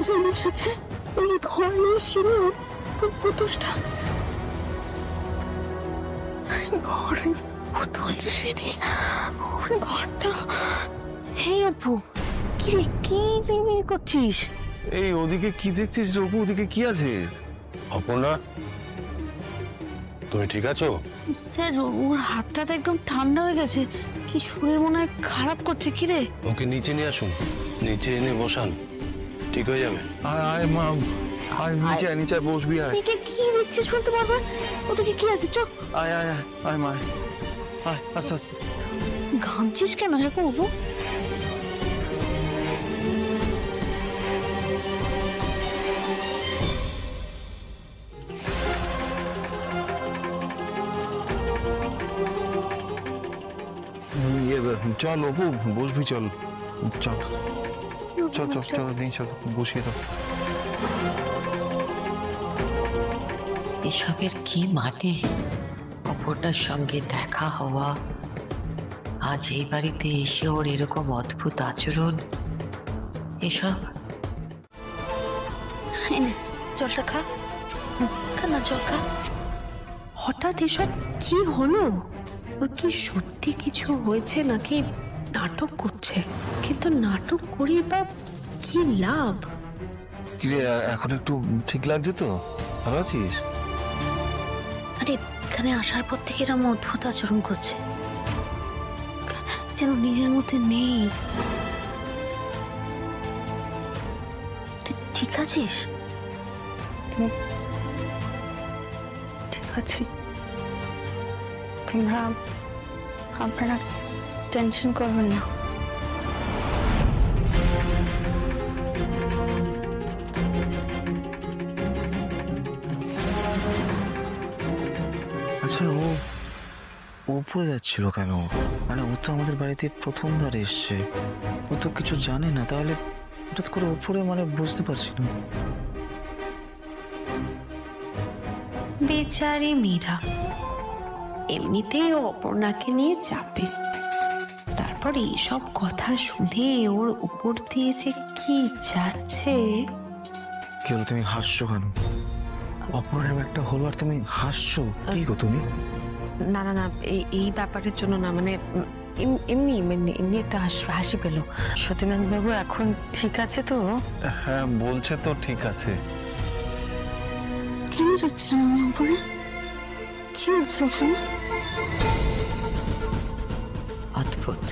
জনের সাথে এই ঘরে ছিল পুতুলটা, ঘরে পুতুল সিঁড়ি, ওই ঘরটা। হে আপু, কি রে, কি করছিস? এই ওদিকে কি দেখছিস রে অপু? ওদিকে কি আছে? অপর্ণা, তুমি ঠিক আছো? স্যার, ওর হাতটা তো একদম ঠান্ডা হয়ে গেছে, কি শরীর মনে হয় খারাপ করছে। কি রে? ওকে নিচে নিয়ে আসুন, নিচে এনে বসান, ঠিক হয়ে যাবে। আয় মা, আয় নিচে, নিচে বসবি। আয়, কি দেখছিস শুনতে পারবে? ওদিকে কি আছে? চল, আয় আয় আয় মা, আয় আস্তে আস্তে। ঘামছিস কেন এরকম অপু? চল অপু, বসবি, চল চল চল চল চল, নেই চল, বসিয়ে দাও। এসবের কি মাঠে অপর্ণার সঙ্গে দেখা হওয়া, আজ এই বাড়িতে এসে ওর এরকম অদ্ভুত আচরণ, এসব। জলটা খা, না জল খা। হঠাৎ এসব কি হলো? ওর কি সত্যি কিছু হয়েছে নাকি নাটক করছে? কিন্তু নাটক করি বা কি লাভ? কিরে, এখন একটু ঠিক লাগছে তো? ভালো আছিস? আরে, এখানে আসার পর থেকে এরকম অদ্ভুত আচরণ করছে, যেন নিজের মধ্যে নেই। তুই ঠিক আছিস? ঠিক আছি। আপনারা টেনশন করবেন না। আচ্ছা, ও উপরে যাচ্ছিল কেন? মানে ও তো আমাদের বাড়িতে প্রথমবার এসছে, ও তো কিছু জানে না, তাহলে হঠাৎ করে উপরে, মানে বুঝতে পারছি না। বেচারি মীরা এমনিতেই অপর্ণাকে নিয়ে যাবে, তারপর এইসব কথা শুনে ওর উপর দিয়ে যে কি যাচ্ছে। কি হলো, তুমি হাসছো কেন? অপরাধ একটা হলো আর তুমি হাসছো, কি গো তুমি? না না না, এই ব্যাপারের জন্য না, মানে এমনি এমনি একটা হাসি পেল। সতীনাথ বাবু এখন ঠিক আছে তো? হ্যাঁ, বলছে তো ঠিক আছে। কেন যাচ্ছিলাম উপরে? কি হচ্ছে? অদ্ভুত,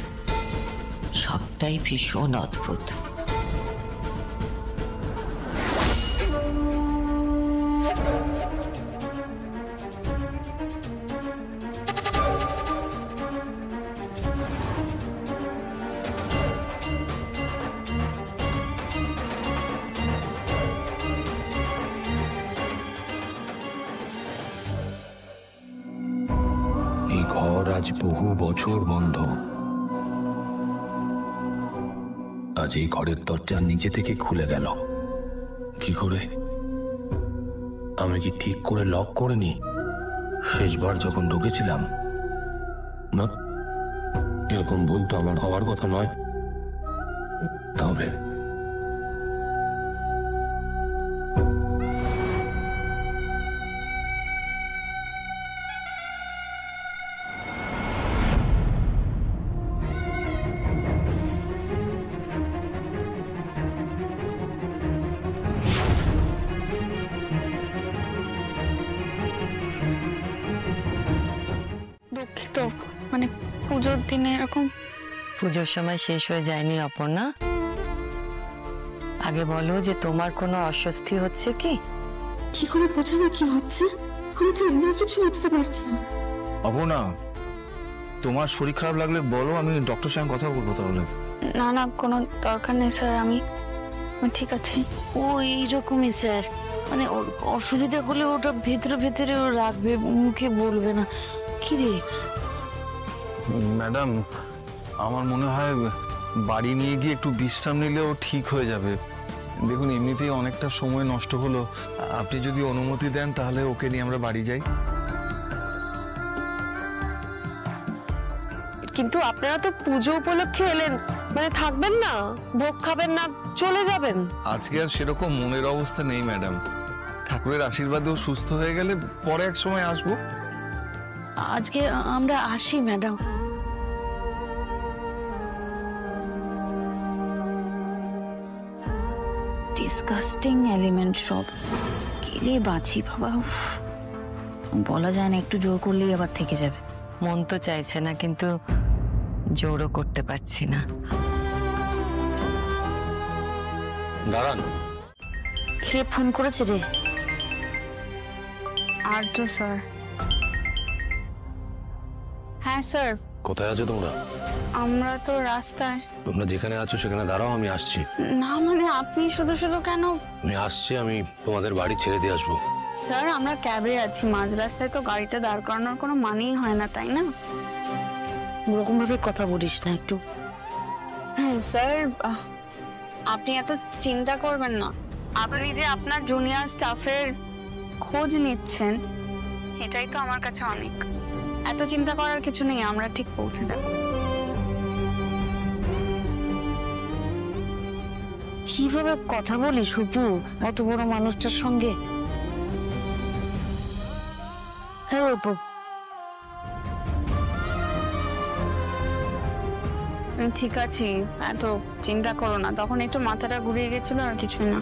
সবটাই ভীষণ অদ্ভুত। এই ঘর আজ বহু বছর বন্ধ। আজ এই ঘরের দরজা নিজে থেকে খুলে গেল। কি করে? আমি কি ঠিক করে লক করিনি? শেষবার যখন ঢুকেছিলাম না, এরকম ভুল তো আমার হওয়ার কথা নয়। তাহলে দুঃখিত, মানে পুজোর দিনে এরকম। পুজোর সময় শেষ হয়ে যায়নি অপর্ণা? আগে বলো যে তোমার কোনো অস্বস্তি হচ্ছে কি? কি করে বোঝা না কি হচ্ছে? আমি তো এক্সাক্ট কিছু বুঝতে পারছি না। অপর্ণা, তোমার শরীর খারাপ লাগলে বলো, আমি ডক্টরের সঙ্গে কথা বলবো তাহলে। না না, কোনো দরকার নেই স্যার, আমি ঠিক আছি। ও এইরকমই স্যার, মানে অসুবিধা হলে ওটা ভেতরে ভেতরে ও রাখবে, মুখে বলবে না। কি রে? ম্যাডাম, আমার মনে হয় বাড়ি নিয়ে গিয়ে একটু বিশ্রাম নিলেও ঠিক হয়ে যাবে। দেখুন, এমনিতেই অনেকটা সময় নষ্ট হলো, আপনি যদি অনুমতি দেন তাহলে ওকে নিয়ে আমরা বাড়ি যাই। কিন্তু আপনারা তো পুজো উপলক্ষে এলেন, মানে থাকবেন না, ভোগ খাবেন না, চলে যাবেন? আজকে আর সেরকম মনের অবস্থা নেই ম্যাডাম। ঠাকুরের আশীর্বাদেও সুস্থ হয়ে গেলে পরে এক সময় আসবো। আজকে আমরা আসি ম্যাডাম। ডিসকাস্টিং এলিমেন্ট সব। গেলে বাঁচি বাবা। উফ, বলা যায় না, একটু জোর করলেই আবার থেকে যাবে। মন তো চাইছে না, কিন্তু জোরও করতে পারছি না। দাঁড়ান। কে ফোন করেছে রে? আর্য স্যার। হ্যাঁ স্যার। কোথায় আছো তোমরা? আমরা তো রাস্তায়। তোমরা যেখানে আছো সেখানে দাঁড়াও, আমি আসছি। না মানে আপনি শুধু শুধু কেন? আমি আসছি, আমি তোমাদের বাড়ি ছেড়ে দিয়ে আসবো। স্যার আমরা ক্যাবে আছি, মাঝ রাস্তায় তো গাড়িটা দাঁড় করানোর কোনো মানেই হয় না, তাই না? ওরকম ভাবে কথা বলিস না একটু। হ্যাঁ স্যার, আপনি এত চিন্তা করবেন না। আপনি যে আপনার জুনিয়র স্টাফের খোঁজ নিচ্ছেন, এটাই তো আমার কাছে অনেক। এত চিন্তা করার কিছু নেই, আমরা ঠিক পৌঁছে যাব। কিভাবে কথা বলিস শুধু এত বড় মানুষটার সঙ্গে? হ্যাঁ অপু, ঠিক আছে, এত চিন্তা করো না। তখন একটু মাথাটা ঘুরিয়ে গেছিল, আর কিছুই না।